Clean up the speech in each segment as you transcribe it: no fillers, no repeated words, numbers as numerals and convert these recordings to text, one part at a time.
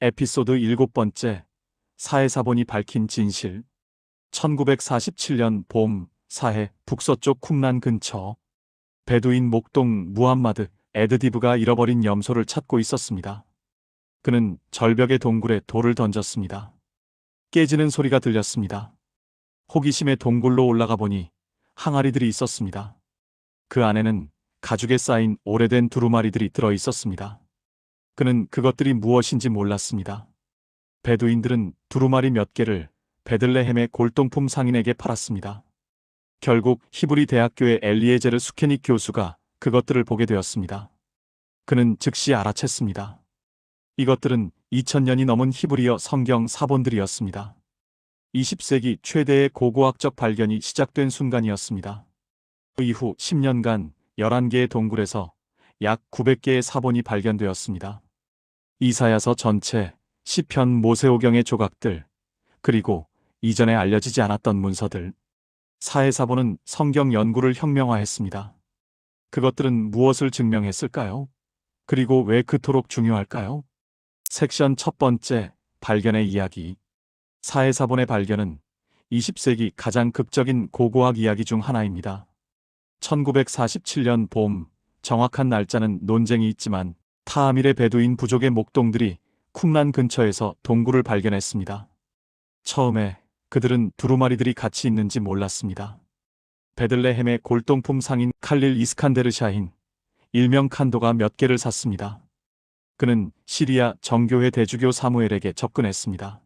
에피소드 7번째. 사해사본이 밝힌 진실. 1947년 봄, 사해 북서쪽 쿰란 근처 베두인 목동 무함마드 에드디브가 잃어버린 염소를 찾고 있었습니다. 그는 절벽의 동굴에 돌을 던졌습니다. 깨지는 소리가 들렸습니다. 호기심에 동굴로 올라가 보니 항아리들이 있었습니다. 그 안에는 가죽에 쌓인 오래된 두루마리들이 들어 있었습니다. 그는 그것들이 무엇인지 몰랐습니다. 베두인들은 두루마리 몇 개를 베들레헴의 골동품 상인에게 팔았습니다. 결국 히브리 대학교의 엘리에제르 수케닉 교수가 그것들을 보게 되었습니다. 그는 즉시 알아챘습니다. 이것들은 2000년이 넘은 히브리어 성경 사본들이었습니다. 20세기 최대의 고고학적 발견이 시작된 순간이었습니다. 그 이후 10년간 11개의 동굴에서 약 900개의 사본이 발견되었습니다. 이사야서 전체, 시편 모세오경의 조각들, 그리고 이전에 알려지지 않았던 문서들. 사해사본은 성경 연구를 혁명화했습니다. 그것들은 무엇을 증명했을까요? 그리고 왜 그토록 중요할까요? 섹션 첫 번째, 발견의 이야기. 사해사본의 발견은 20세기 가장 극적인 고고학 이야기 중 하나입니다. 1947년 봄, 정확한 날짜는 논쟁이 있지만 타아밀의 베두인 부족의 목동들이 쿰란 근처에서 동굴을 발견했습니다. 처음에 그들은 두루마리들이 같이 있는지 몰랐습니다. 베들레헴의 골동품 상인 칼릴 이스칸데르 샤힌, 일명 칸도가 몇 개를 샀습니다. 그는 시리아 정교회 대주교 사무엘에게 접근했습니다.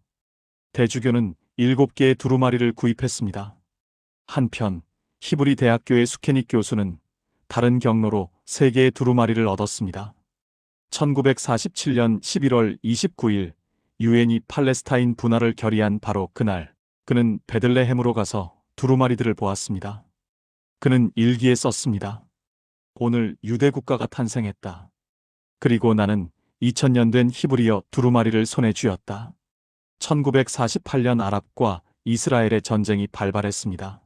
대주교는 7개의 두루마리를 구입했습니다. 한편 히브리 대학교의 수케닉 교수는 다른 경로로 3개의 두루마리를 얻었습니다. 1947년 11월 29일 유엔이 팔레스타인 분할을 결의한 바로 그날, 그는 베들레헴으로 가서 두루마리들을 보았습니다. 그는 일기에 썼습니다. 오늘 유대 국가가 탄생했다. 그리고 나는 2000년 된 히브리어 두루마리를 손에 쥐었다. 1948년 아랍과 이스라엘의 전쟁이 발발했습니다.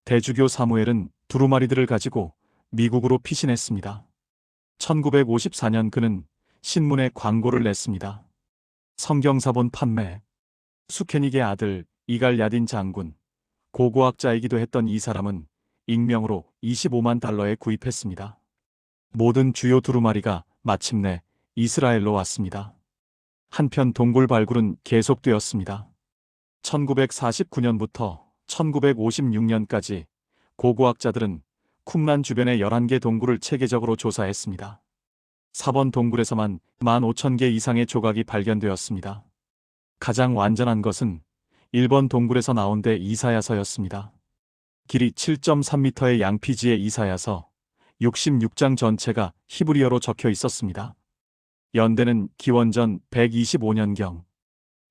대주교 사무엘은 두루마리들을 가지고 미국으로 피신했습니다. 1954년 그는 신문에 광고를 냈습니다. 성경사본 판매. 수케닉의 아들 이갈 야딘 장군, 고고학자이기도 했던 이 사람은 익명으로 25만 달러에 구입했습니다. 모든 주요 두루마리가 마침내 이스라엘로 왔습니다. 한편 동굴 발굴은 계속되었습니다. 1949년부터 1956년까지 고고학자들은 쿰란 주변의 11개 동굴을 체계적으로 조사했습니다. 4번 동굴에서만 15,000개 이상의 조각이 발견되었습니다. 가장 완전한 것은 1번 동굴에서 나온 데 이사야서였습니다. 길이 7.3m의 양피지의 이사야서 66장 전체가 히브리어로 적혀 있었습니다. 연대는 기원전 125년경.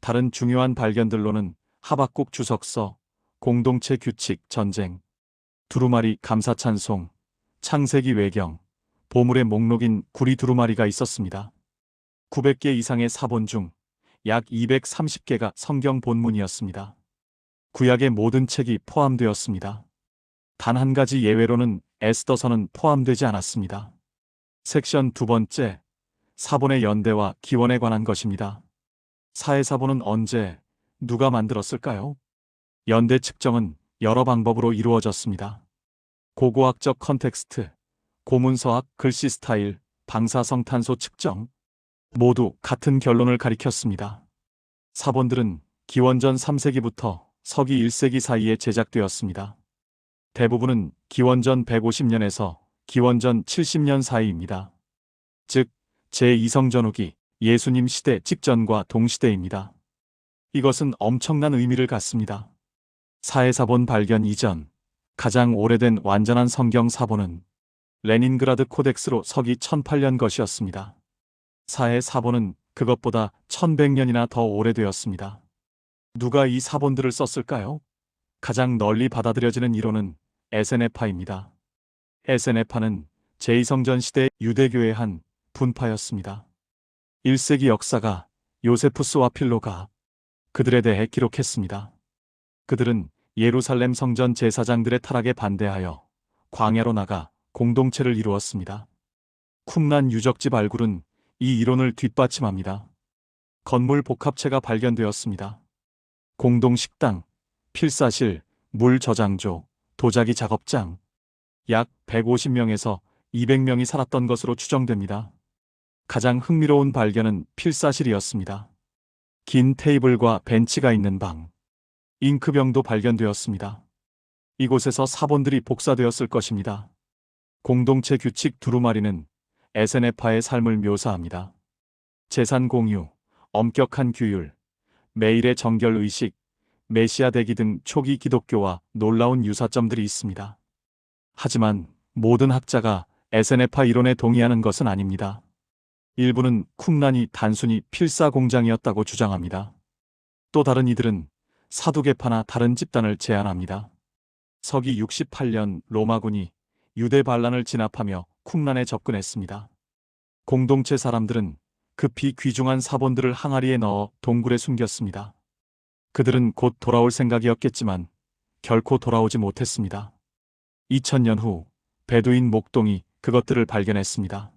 다른 중요한 발견들로는 하박국 주석서, 공동체 규칙, 전쟁, 두루마리 감사찬송, 창세기 외경, 보물의 목록인 구리 두루마리가 있었습니다. 900개 이상의 사본 중 약 230개가 성경 본문이었습니다. 구약의 모든 책이 포함되었습니다. 단 한 가지 예외로는 에스더서는 포함되지 않았습니다. 섹션 두 번째, 사본의 연대와 기원에 관한 것입니다. 사해사본은 언제, 누가 만들었을까요? 연대 측정은 여러 방법으로 이루어졌습니다. 고고학적 컨텍스트, 고문서학, 글씨 스타일, 방사성탄소 측정, 모두 같은 결론을 가리켰습니다. 사본들은 기원전 3세기부터 서기 1세기 사이에 제작되었습니다. 대부분은 기원전 150년에서 기원전 70년 사이입니다. 즉, 제2성전 후기, 예수님 시대 직전과 동시대입니다. 이것은 엄청난 의미를 갖습니다. 사해사본 발견 이전, 가장 오래된 완전한 성경 사본은 레닌그라드 코덱스로 서기 1008년 것이었습니다. 사해사본은 그것보다 1100년이나 더 오래되었습니다. 누가 이 사본들을 썼을까요? 가장 널리 받아들여지는 이론은 에세네파입니다. 에세네파는 제2성전 시대 유대교의 한 분파였습니다. 1세기 역사가 요세푸스와 필로가 그들에 대해 기록했습니다. 그들은 예루살렘 성전 제사장들의 타락에 반대하여 광야로 나가 공동체를 이루었습니다. 쿰란 유적지 발굴은 이 이론을 뒷받침합니다. 건물 복합체가 발견되었습니다. 공동 식당, 필사실, 물 저장조, 도자기 작업장. 약 150명에서 200명이 살았던 것으로 추정됩니다. 가장 흥미로운 발견은 필사실이었습니다. 긴 테이블과 벤치가 있는 방. 잉크병도 발견되었습니다. 이곳에서 사본들이 복사되었을 것입니다. 공동체 규칙 두루마리는 에세네파의 삶을 묘사합니다. 재산 공유, 엄격한 규율, 매일의 정결 의식, 메시아 대기 등 초기 기독교와 놀라운 유사점들이 있습니다. 하지만 모든 학자가 에세네파 이론에 동의하는 것은 아닙니다. 일부는 쿰란이 단순히 필사 공장이었다고 주장합니다. 또 다른 이들은 사두개파나 다른 집단을 제안합니다. 서기 68년 로마군이 유대 반란을 진압하며 쿰란에 접근했습니다. 공동체 사람들은 급히 귀중한 사본들을 항아리에 넣어 동굴에 숨겼습니다. 그들은 곧 돌아올 생각이었겠지만 결코 돌아오지 못했습니다. 2000년 후 베두인 목동이 그것들을 발견했습니다.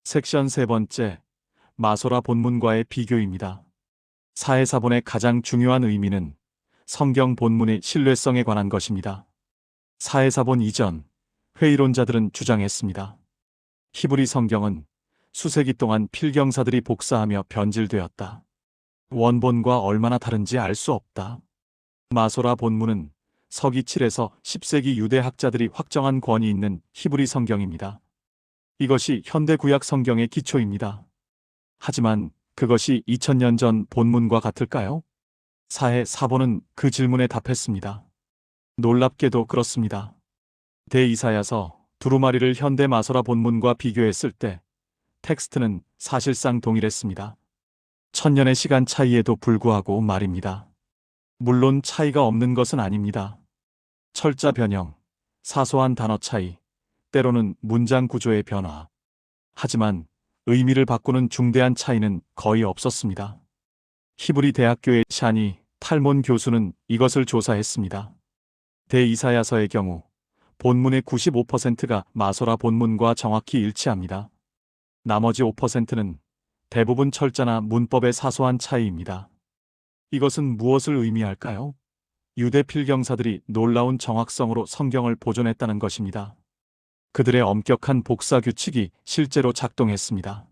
섹션 세 번째, 마소라 본문과의 비교입니다. 사해사본의 가장 중요한 의미는 성경 본문의 신뢰성에 관한 것입니다. 사해사본 이전, 회의론자들은 주장했습니다. 히브리 성경은 수세기 동안 필경사들이 복사하며 변질되었다. 원본과 얼마나 다른지 알 수 없다. 마소라 본문은 서기 7에서 10세기 유대 학자들이 확정한 권위 있는 히브리 성경입니다. 이것이 현대 구약 성경의 기초입니다. 하지만 그것이 2000년 전 본문과 같을까요? 사해사본은 그 질문에 답했습니다. 놀랍게도 그렇습니다. 대이사야서 두루마리를 현대 마소라 본문과 비교했을 때 텍스트는 사실상 동일했습니다. 1000년의 시간 차이에도 불구하고 말입니다. 물론 차이가 없는 것은 아닙니다. 철자 변형, 사소한 단어 차이, 때로는 문장 구조의 변화. 하지만 의미를 바꾸는 중대한 차이는 거의 없었습니다. 히브리 대학교의 샤니 탈몬 교수는 이것을 조사했습니다. 대이사야서의 경우 본문의 95%가 마소라 본문과 정확히 일치합니다. 나머지 5%는 대부분 철자나 문법의 사소한 차이입니다. 이것은 무엇을 의미할까요? 유대 필경사들이 놀라운 정확성으로 성경을 보존했다는 것입니다. 그들의 엄격한 복사 규칙이 실제로 작동했습니다.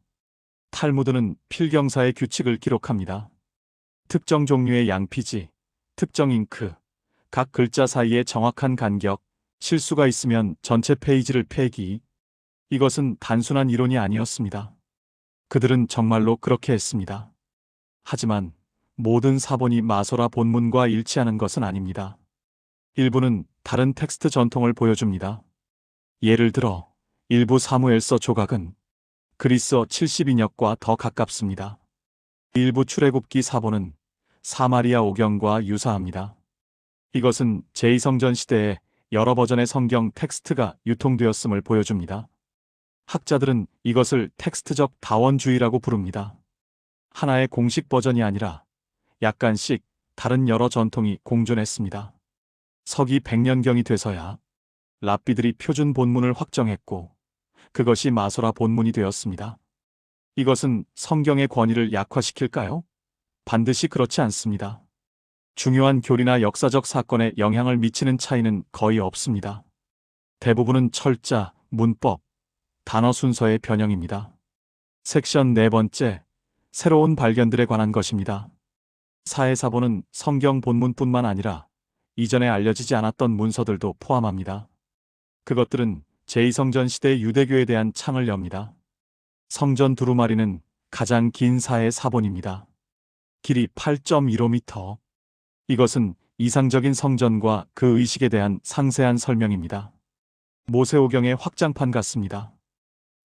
탈무드는 필경사의 규칙을 기록합니다. 특정 종류의 양피지, 특정 잉크, 각 글자 사이의 정확한 간격, 실수가 있으면 전체 페이지를 폐기. 이것은 단순한 이론이 아니었습니다. 그들은 정말로 그렇게 했습니다. 하지만 모든 사본이 마소라 본문과 일치하는 것은 아닙니다. 일부는 다른 텍스트 전통을 보여줍니다. 예를 들어 일부 사무엘서 조각은 그리스어 72력과 더 가깝습니다. 일부 출애굽기 사본은 사마리아 오경과 유사합니다. 이것은 제2성전 시대에 여러 버전의 성경 텍스트가 유통되었음을 보여줍니다. 학자들은 이것을 텍스트적 다원주의라고 부릅니다. 하나의 공식 버전이 아니라 약간씩 다른 여러 전통이 공존했습니다. 서기 100년경이 돼서야 랍비들이 표준 본문을 확정했고 그것이 마소라 본문이 되었습니다. 이것은 성경의 권위를 약화시킬까요? 반드시 그렇지 않습니다. 중요한 교리나 역사적 사건에 영향을 미치는 차이는 거의 없습니다. 대부분은 철자, 문법, 단어 순서의 변형입니다. 섹션 네 번째, 새로운 발견들에 관한 것입니다. 사해사본은 성경 본문뿐만 아니라 이전에 알려지지 않았던 문서들도 포함합니다. 그것들은 제2성전 시대 유대교에 대한 창을 엽니다. 성전 두루마리는 가장 긴 사해사본입니다. 길이 8.15m. 이것은 이상적인 성전과 그 의식에 대한 상세한 설명입니다. 모세오경의 확장판 같습니다.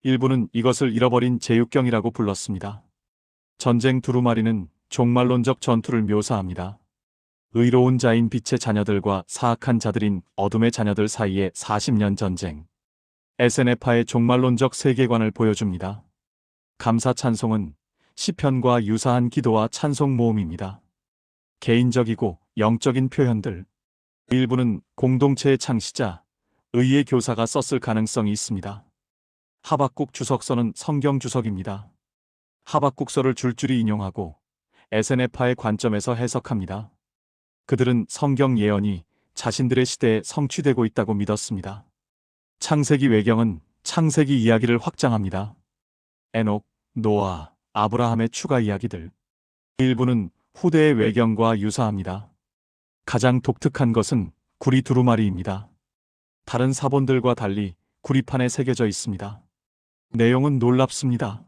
일부는 이것을 잃어버린 제6경이라고 불렀습니다. 전쟁 두루마리는 종말론적 전투를 묘사합니다. 의로운 자인 빛의 자녀들과 사악한 자들인 어둠의 자녀들 사이의 40년 전쟁. 에세네파의 종말론적 세계관을 보여줍니다. 감사 찬송은 시편과 유사한 기도와 찬송 모음입니다. 개인적이고 영적인 표현들. 일부는 공동체의 창시자, 의의 교사가 썼을 가능성이 있습니다. 하박국 주석서는 성경 주석입니다. 하박국서를 줄줄이 인용하고 SNF파의 관점에서 해석합니다. 그들은 성경 예언이 자신들의 시대에 성취되고 있다고 믿었습니다. 창세기 외경은 창세기 이야기를 확장합니다. 에녹, 노아, 아브라함의 추가 이야기들. 일부는 후대의 외경과 유사합니다. 가장 독특한 것은 구리 두루마리입니다. 다른 사본들과 달리 구리판에 새겨져 있습니다. 내용은 놀랍습니다.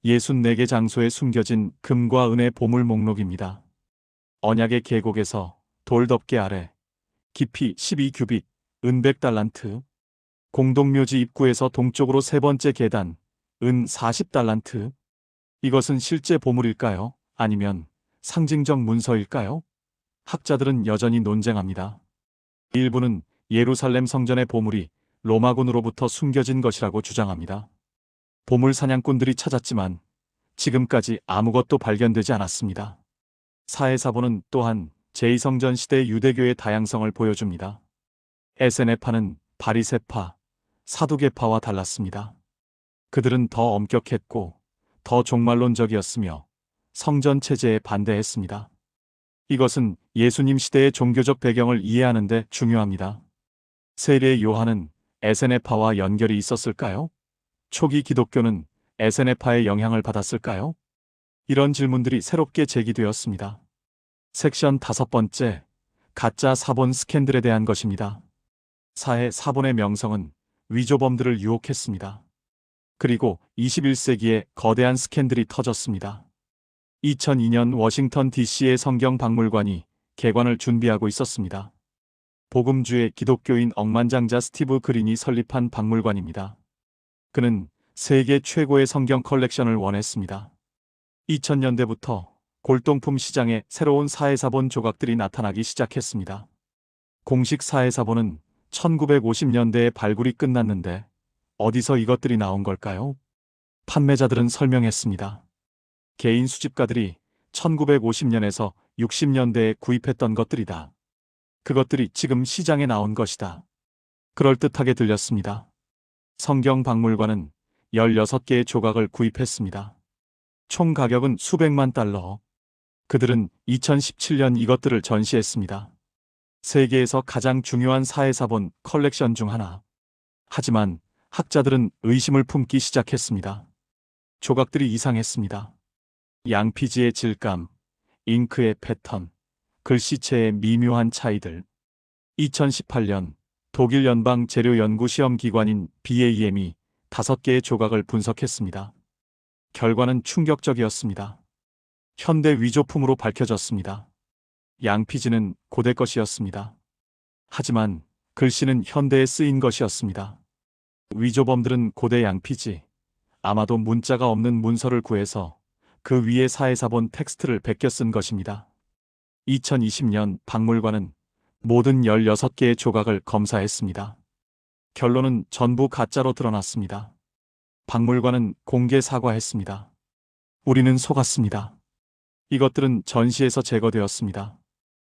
64개 장소에 숨겨진 금과 은의 보물 목록입니다. 언약의 계곡에서 돌덮개 아래 깊이 12규빗, 은 100달란트. 공동묘지 입구에서 동쪽으로 세 번째 계단, 은 40달란트. 이것은 실제 보물일까요? 아니면 상징적 문서일까요? 학자들은 여전히 논쟁합니다. 일부는 예루살렘 성전의 보물이 로마군으로부터 숨겨진 것이라고 주장합니다. 보물 사냥꾼들이 찾았지만 지금까지 아무것도 발견되지 않았습니다. 사해사본은 또한 제2성전 시대 유대교의 다양성을 보여줍니다. SNF파는 바리새파, 사두개파와 달랐습니다. 그들은 더 엄격했고 더 종말론적이었으며 성전 체제에 반대했습니다. 이것은 예수님 시대의 종교적 배경을 이해하는 데 중요합니다. 세례 요한은 SNF파와 연결이 있었을까요? 초기 기독교는 SNF파의 영향을 받았을까요? 이런 질문들이 새롭게 제기되었습니다. 섹션 5번째, 가짜 사본 스캔들에 대한 것입니다. 사해 사본의 명성은 위조범들을 유혹했습니다. 그리고 21세기에 거대한 스캔들이 터졌습니다. 2002년 워싱턴 DC의 성경박물관이 개관을 준비하고 있었습니다. 복음주의 기독교인 억만장자 스티브 그린이 설립한 박물관입니다. 그는 세계 최고의 성경 컬렉션을 원했습니다. 2000년대부터 골동품 시장에 새로운 사해사본 조각들이 나타나기 시작했습니다. 공식 사해사본은 1950년대에 발굴이 끝났는데 어디서 이것들이 나온 걸까요? 판매자들은 설명했습니다. 개인 수집가들이 1950년에서 60년대에 구입했던 것들이다. 그것들이 지금 시장에 나온 것이다. 그럴듯하게 들렸습니다. 성경박물관은 16개의 조각을 구입했습니다. 총 가격은 수백만 달러. 그들은 2017년 이것들을 전시했습니다. 세계에서 가장 중요한 사해사본 컬렉션 중 하나. 하지만 학자들은 의심을 품기 시작했습니다. 조각들이 이상했습니다. 양피지의 질감, 잉크의 패턴, 글씨체의 미묘한 차이들. 2018년 독일 연방 재료연구시험기관인 BAM이 5개의 조각을 분석했습니다. 결과는 충격적이었습니다. 현대 위조품으로 밝혀졌습니다. 양피지는 고대 것이었습니다. 하지만 글씨는 현대에 쓰인 것이었습니다. 위조범들은 고대 양피지, 아마도 문자가 없는 문서를 구해서 그 위에 사해사본 텍스트를 베껴 쓴 것입니다. 2020년 박물관은 모든 16개의 조각을 검사했습니다. 결론은 전부 가짜로 드러났습니다. 박물관은 공개 사과했습니다. 우리는 속았습니다. 이것들은 전시에서 제거되었습니다.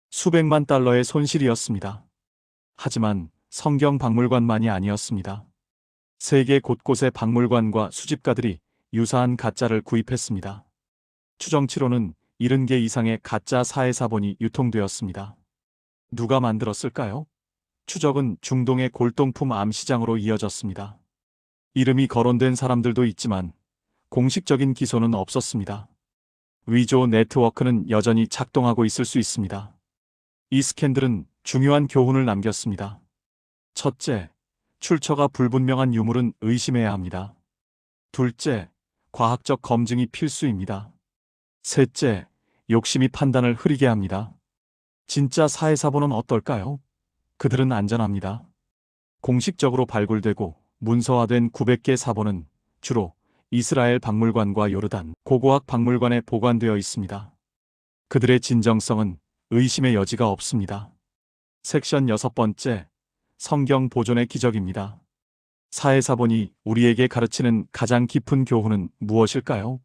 수백만 달러의 손실이었습니다. 하지만 성경 박물관만이 아니었습니다. 세계 곳곳의 박물관과 수집가들이 유사한 가짜를 구입했습니다. 추정치로는 70개 이상의 가짜 사해사본이 유통되었습니다. 누가 만들었을까요? 추적은 중동의 골동품 암시장으로 이어졌습니다. 이름이 거론된 사람들도 있지만 공식적인 기소는 없었습니다. 위조 네트워크는 여전히 작동하고 있을 수 있습니다. 이 스캔들은 중요한 교훈을 남겼습니다. 첫째, 출처가 불분명한 유물은 의심해야 합니다. 둘째, 과학적 검증이 필수입니다. 셋째, 욕심이 판단을 흐리게 합니다. 진짜 사해사본은 어떨까요? 그들은 안전합니다. 공식적으로 발굴되고 문서화된 900개 사본은 주로 이스라엘 박물관과 요르단 고고학 박물관에 보관되어 있습니다. 그들의 진정성은 의심의 여지가 없습니다. 섹션 6번째, 성경 보존의 기적입니다. 사해사본이 우리에게 가르치는 가장 깊은 교훈은 무엇일까요?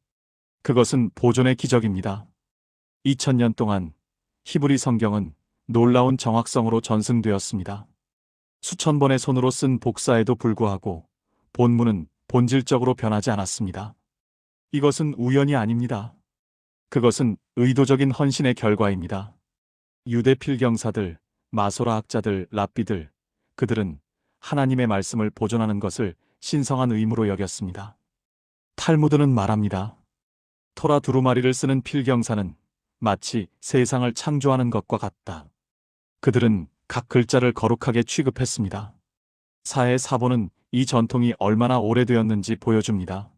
그것은 보존의 기적입니다. 2000년 동안 히브리 성경은 놀라운 정확성으로 전승되었습니다. 수천 번의 손으로 쓴 복사에도 불구하고 본문은 본질적으로 변하지 않았습니다. 이것은 우연이 아닙니다. 그것은 의도적인 헌신의 결과입니다. 유대 필경사들, 마소라 학자들, 랍비들, 그들은 하나님의 말씀을 보존하는 것을 신성한 의무로 여겼습니다. 탈무드는 말합니다. 토라 두루마리를 쓰는 필경사는 마치 세상을 창조하는 것과 같다. 그들은 각 글자를 거룩하게 취급했습니다. 사해 사본은 이 전통이 얼마나 오래되었는지 보여줍니다.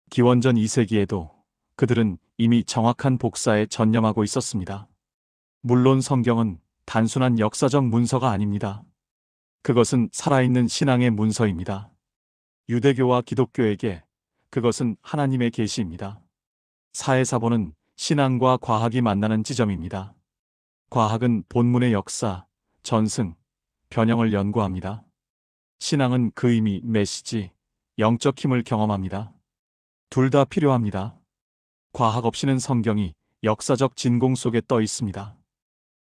기원전 2세기에도 그들은 이미 정확한 복사에 전념하고 있었습니다. 물론 성경은 단순한 역사적 문서가 아닙니다. 그것은 살아있는 신앙의 문서입니다. 유대교와 기독교에게 그것은 하나님의 계시입니다. 사해사본은 신앙과 과학이 만나는 지점입니다. 과학은 본문의 역사, 전승, 변형을 연구합니다. 신앙은 그 의미, 메시지, 영적 힘을 경험합니다. 둘 다 필요합니다. 과학 없이는 성경이 역사적 진공 속에 떠 있습니다.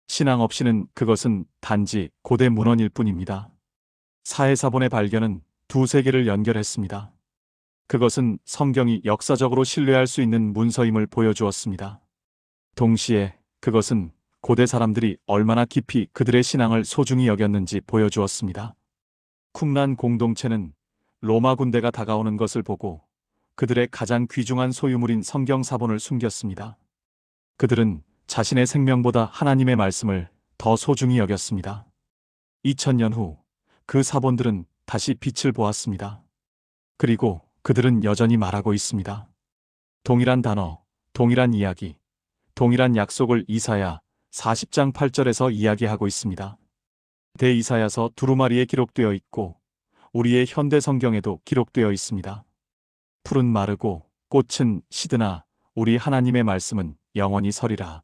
신앙 없이는 그것은 단지 고대 문헌일 뿐입니다. 사해사본의 발견은 두 세계를 연결했습니다. 그것은 성경이 역사적으로 신뢰할 수 있는 문서임을 보여주었습니다. 동시에 그것은 고대 사람들이 얼마나 깊이 그들의 신앙을 소중히 여겼는지 보여주었습니다. 쿰란 공동체는 로마 군대가 다가오는 것을 보고 그들의 가장 귀중한 소유물인 성경 사본을 숨겼습니다. 그들은 자신의 생명보다 하나님의 말씀을 더 소중히 여겼습니다. 2000년 후 그 사본들은 다시 빛을 보았습니다. 그리고 그들은 여전히 말하고 있습니다. 동일한 단어, 동일한 이야기, 동일한 약속을 이사야 40장 8절에서 이야기하고 있습니다. 대이사야서 두루마리에 기록되어 있고 우리의 현대 성경에도 기록되어 있습니다. 풀은 마르고 꽃은 시드나 우리 하나님의 말씀은 영원히 서리라.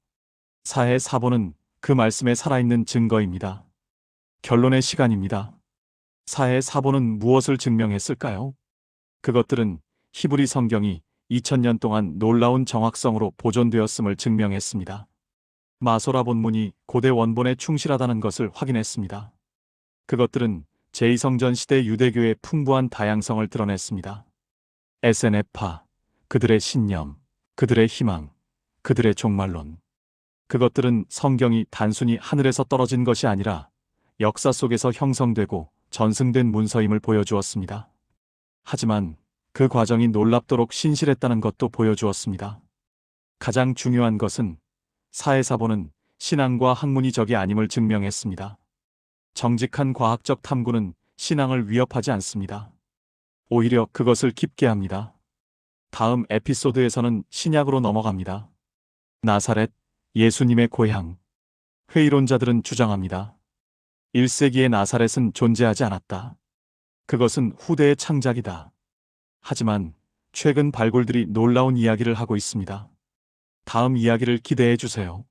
사해 사본은 그 말씀에 살아있는 증거입니다. 결론의 시간입니다. 사해 사본은 무엇을 증명했을까요? 그것들은 히브리 성경이 2000년 동안 놀라운 정확성으로 보존되었음을 증명했습니다. 마소라 본문이 고대 원본에 충실하다는 것을 확인했습니다. 그것들은 제2성전 시대 유대교의 풍부한 다양성을 드러냈습니다. 에세네파, 그들의 신념, 그들의 희망, 그들의 종말론. 그것들은 성경이 단순히 하늘에서 떨어진 것이 아니라 역사 속에서 형성되고 전승된 문서임을 보여주었습니다. 하지만 그 과정이 놀랍도록 신실했다는 것도 보여주었습니다. 가장 중요한 것은 사해사본은 신앙과 학문이 적이 아님을 증명했습니다. 정직한 과학적 탐구는 신앙을 위협하지 않습니다. 오히려 그것을 깊게 합니다. 다음 에피소드에서는 신약으로 넘어갑니다. 나사렛, 예수님의 고향. 회의론자들은 주장합니다. 1세기의 나사렛은 존재하지 않았다. 그것은 후대의 창작이다. 하지만 최근 발굴들이 놀라운 이야기를 하고 있습니다. 다음 이야기를 기대해 주세요.